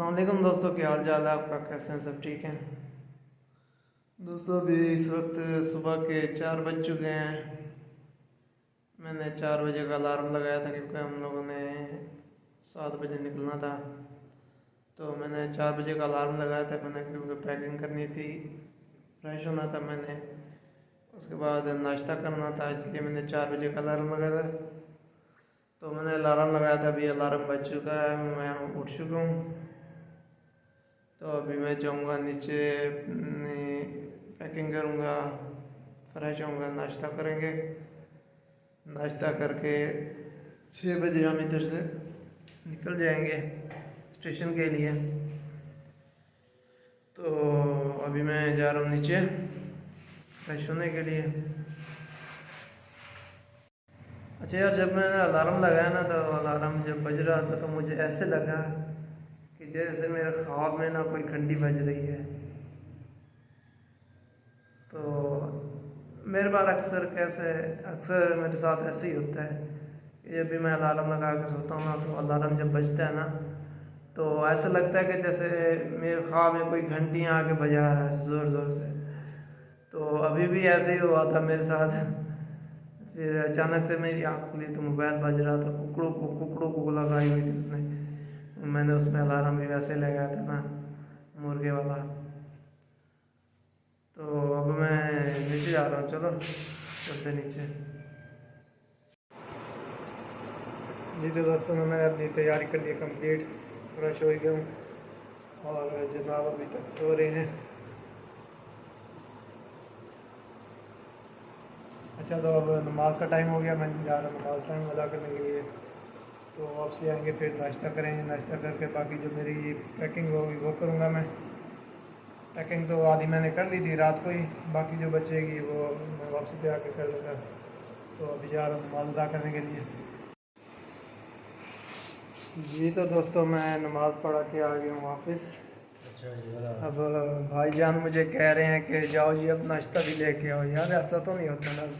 अस्सलाम वालेकुम दोस्तों, क्या हाल चाल है आपका? कैसे हैं? सब ठीक हैं दोस्तों? अभी इस वक्त सुबह के 4 बज चुके हैं। मैंने 4 बजे का अलार्म लगाया था क्योंकि हम लोगों ने 7 बजे निकलना था। तो मैंने 4 बजे का अलार्म लगाया था मैंने, क्योंकि पैकिंग करनी थी, फ्रेश होना था मैंने, उसके बाद नाश्ता करना था, इसलिए मैंने 4 बजे का अलार्म लगाया था। तो मैंने अलार्म लगाया था, अभी अलार्म बज चुका है, मैं उठ चुका हूँ। तो अभी मैं जाऊँगा नीचे, पैकिंग करूँगा, फ्रेश होऊंगा, नाश्ता करेंगे। नाश्ता करके 6 बजे हम इधर से निकल जाएंगे स्टेशन के लिए। तो अभी मैं जा रहा हूँ नीचे फ्रेश होने के लिए। अच्छा यार, जब मैंने अलार्म लगाया ना, तो अलार्म जब बज रहा था तो मुझे ऐसे लगा कि जैसे मेरे ख्वाब में ना कोई घंटी बज रही है। तो मेरे बार अक्सर मेरे साथ ऐसे ही होता है कि जब भी मैं अलार्म लगा के सोता हूँ ना, तो अलार्म जब बजता है ना, तो ऐसा लगता है कि जैसे मेरे ख्वाब में कोई घंटियाँ आके बजा रहा है ज़ोर ज़ोर से। तो अभी भी ऐसे ही हुआ था मेरे साथ। फिर अचानक से मेरी आँख खुली तो मोबाइल बज रहा था, कुकड़ों को लगाई हुई थी उसने। मैंने उसमें अलार्म भी वैसे लगाया था ना, मुर्गे वाला। तो अब मैं नीचे जा रहा हूँ, चलो चलते नीचे। जी तो दोस्तों, मैंने अपनी तैयारी कर ली कंप्लीट, फ्रेश हो गया हूँ और जनाब अभी तक सो रहे हैं। अच्छा, तो अब नमाज का टाइम हो गया, मैं जा रहा हूँ नमाज टाइम अदा करने के लिए। तो वापसी आएंगे, फिर नाश्ता करेंगे, नाश्ता करके बाकी जो मेरी पैकिंग होगी वो करूँगा मैं। पैकिंग तो आधी मैंने कर ली थी रात को ही, बाकी जो बचेगी वो मैं वापसी पे आके कर लूँगा। तो अभी जा रहा हूँ नमाज अदा करने के लिए। जी तो दोस्तों, मैं नमाज़ पढ़ा के आ गया हूँ वापस। अच्छा, अब भाईजान मुझे कह रहे हैं कि जाओ जी अब नाश्ता भी लेके आओ। यार ऐसा तो नहीं होता ना,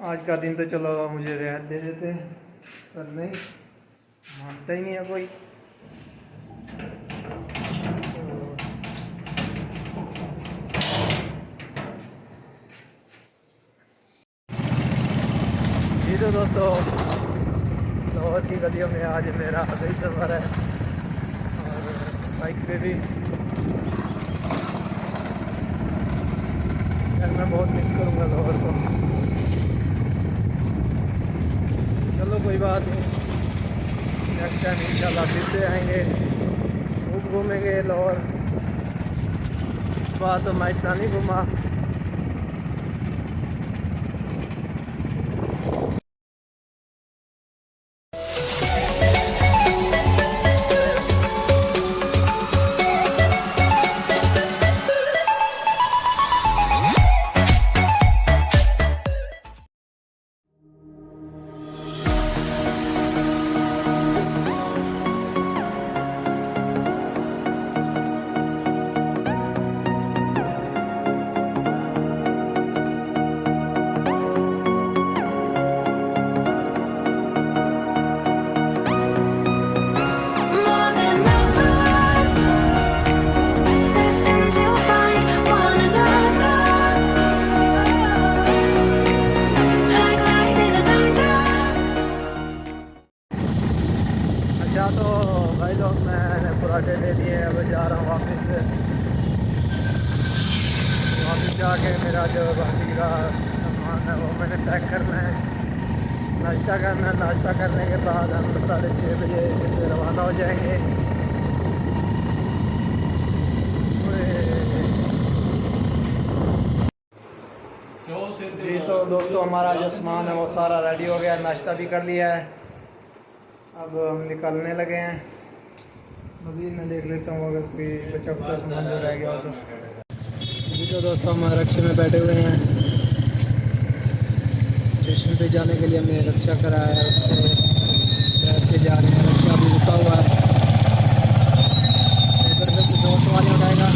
आज का दिन तो चलो मुझे रियायत दे देते, पर नहीं मानता ही नहीं है कोई। जी तो दोस्तों, लाहौर की गलियों में आज मेरा आखिरी सफ़र है और बाइक पे भी। यार मैं बहुत मिस करूँगा लाहौर को। चलो कोई बात नहीं, नेक्स्ट टाइम इंशाल्लाह फिर से आएंगे, खूब घूमेंगे लाहौर। इस बार तो मैं इतना नहीं घूमा। अच्छा तो भाई लोग, मैंने पूरा डे ले लिए, अब जा रहा हूँ वापस। वापस जाके मेरा जो बाकी का सामान है वो मैंने पैक करना है, नाश्ता करना है। नाश्ता करने के बाद हम 6:30 बजे से रवाना हो जाएंगे। जी तो दोस्तों, हमारा जो सामान है वो सारा रेडी हो गया, नाश्ता भी कर लिया है, अब हम निकलने लगे हैं। अभी मैं देख लेता हूँ अगर कोई बचा कुचा सामान जो रह गया हो तो। जी तो दोस्तों, हम रक्शे में बैठे हुए हैं, स्टेशन पे जाने के लिए हमने रक्षा कराया है, उससे बैठ के जा रहे हैं। रक्षा भी रुका हुआ है, इधर से कुछ और सवारी उठाएगा।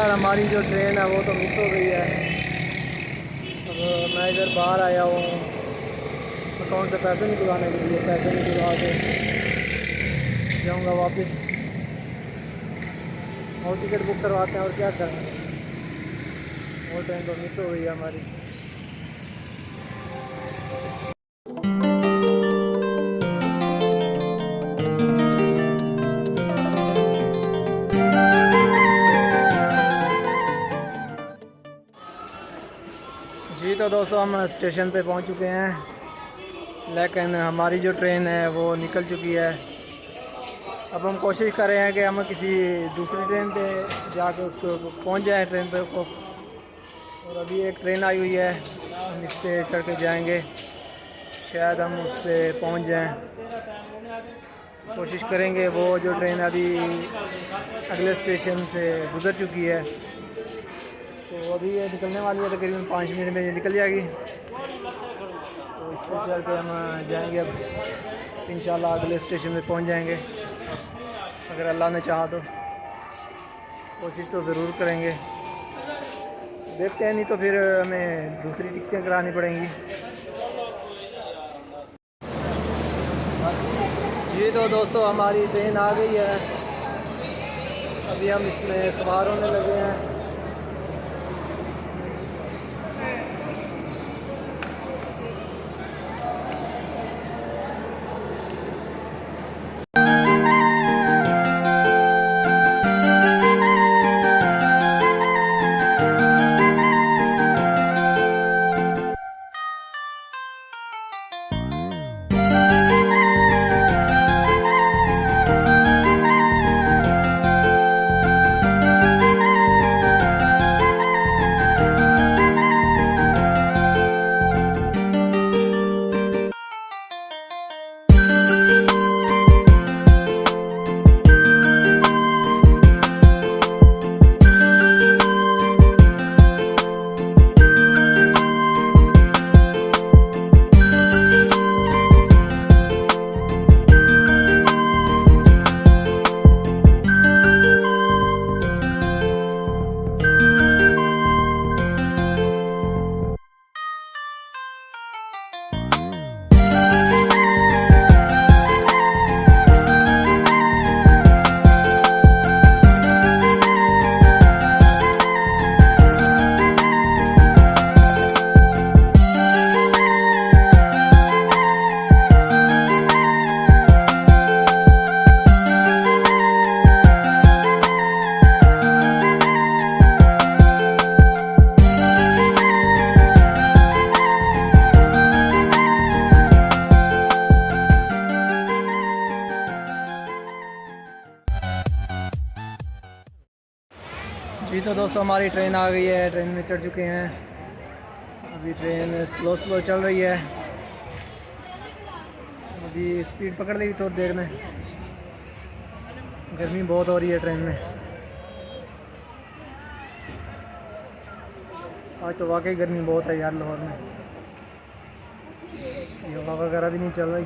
यार हमारी जो ट्रेन है वो तो मिस हो गई है। अब मैं इधर बाहर आया हूँ अकाउंट से पैसे निकलवाने के लिए, पैसे निकलवा के जाऊँगा वापस। और टिकट बुक करवाते हैं और क्या करेंगे, वो ट्रेन तो मिस हो गई है हमारी। जी तो दोस्तों हम स्टेशन पे पहुंच चुके हैं, लेकिन हमारी जो ट्रेन है वो निकल चुकी है। अब हम कोशिश कर रहे हैं कि हम किसी दूसरी ट्रेन पे जाके उसको पहुंच जाए ट्रेन पे को। और अभी एक ट्रेन आई हुई है, हम इस पर चढ़ के जाएंगे, शायद हम उस पर पहुँच जाएँ। कोशिश करेंगे। वो जो ट्रेन अभी अगले स्टेशन से गुज़र चुकी है, तो अभी ये निकलने वाली है, तकरीबन 5 मिनट में ये निकल जाएगी। तो इस पर चल के हम जाएंगे, अब इंशाल्लाह अगले स्टेशन में पहुंच जाएंगे अगर अल्लाह ने चाहा तो। कोशिश तो ज़रूर करेंगे, देखते हैं, नहीं तो फिर हमें दूसरी टिकटें करानी पड़ेंगी। जी तो दोस्तों हमारी ट्रेन आ गई है, अभी हम इसमें सवार होने लगे हैं। जी तो दोस्तों हमारी ट्रेन आ गई है, ट्रेन में चढ़ चुके हैं। अभी ट्रेन स्लो चल रही है, अभी स्पीड पकड़ लेगी थोड़ी देर में। गर्मी बहुत हो रही है ट्रेन में, आज तो वाकई गर्मी बहुत है यार लाहौर में, हवा वगैरह भी नहीं चल रही।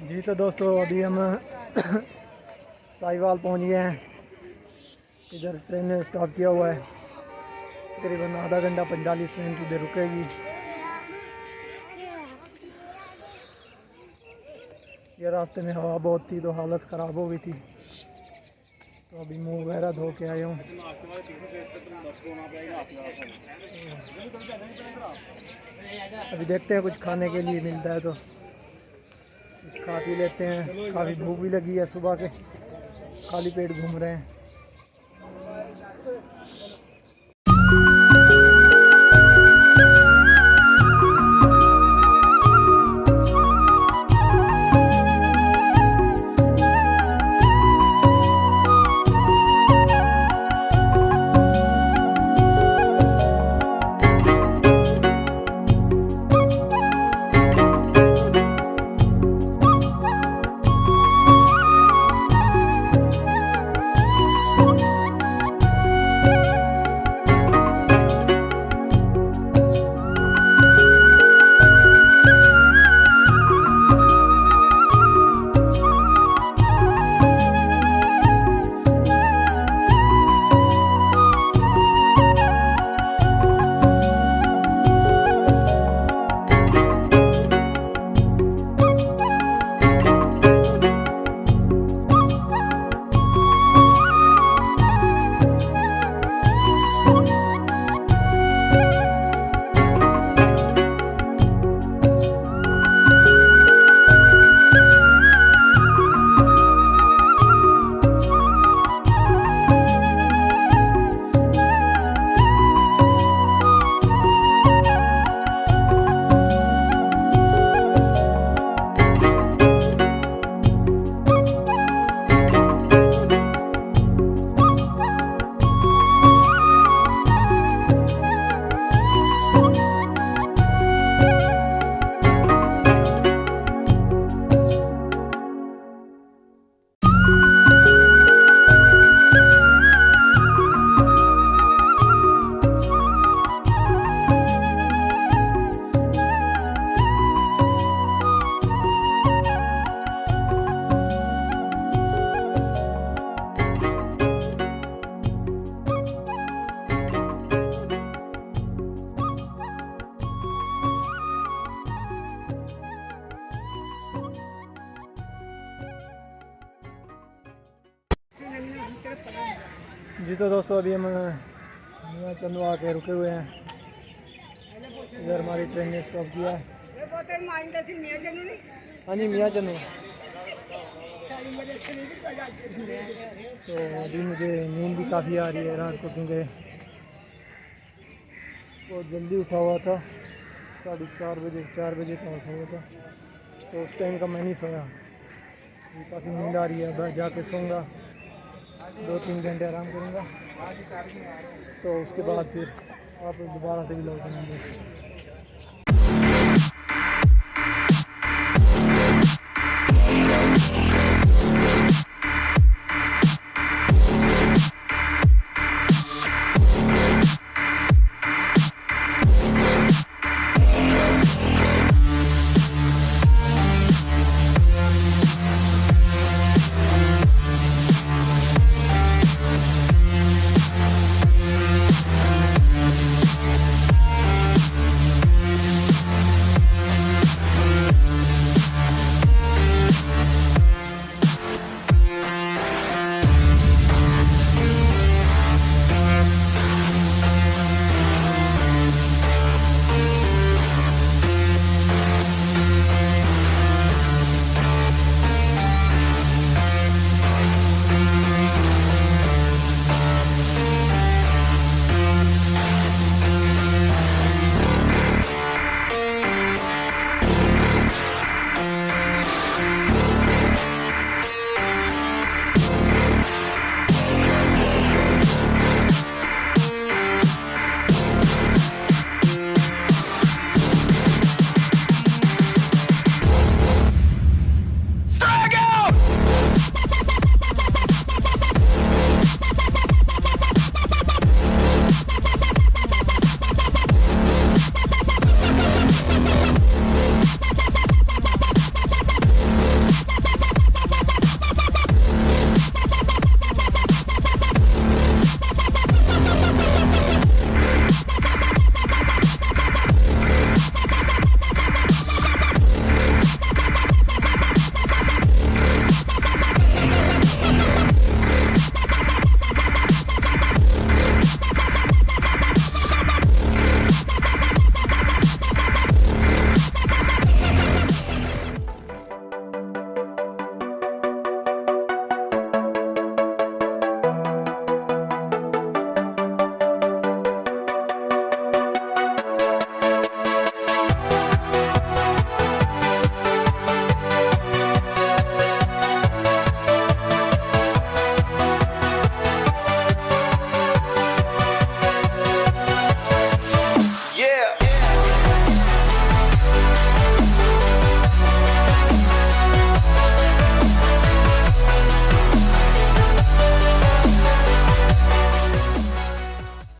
जी तो दोस्तों अभी हम साहिवाल पहुंच गए हैं। इधर ट्रेन ने स्टॉप किया हुआ है, तकरीबन आधा घंटा 45 मिनट इधर रुकेगी। ये रास्ते में हवा बहुत थी तो हालत ख़राब हो गई थी, तो अभी मुंह वगैरह धो के आया हूँ। अभी देखते हैं कुछ खाने के लिए मिलता है तो कुछ खा पी लेते हैं। काफ़ी भूख भी लगी है, सुबह के खाली पेट घूम रहे हैं। जी तो दोस्तों अभी हम मियाँ चंदू आके रुके हुए हैं। इधर हमारी ट्रेन ने स्टॉप किया है। हाँ जी मियाँ चंदू। तो अभी मुझे नींद भी काफ़ी आ रही है रात को, क्योंकि बहुत जल्दी उठा हुआ था, 4:30 बजे का उठा हुआ था, तो उस टाइम का मैं नहीं सोया। काफ़ी नींद आ रही है, बैठ जाके सोऊंगा, 2-3 घंटे आराम करूँगा, तो उसके बाद फिर वापस दोबारा से भी लौट आएंगे।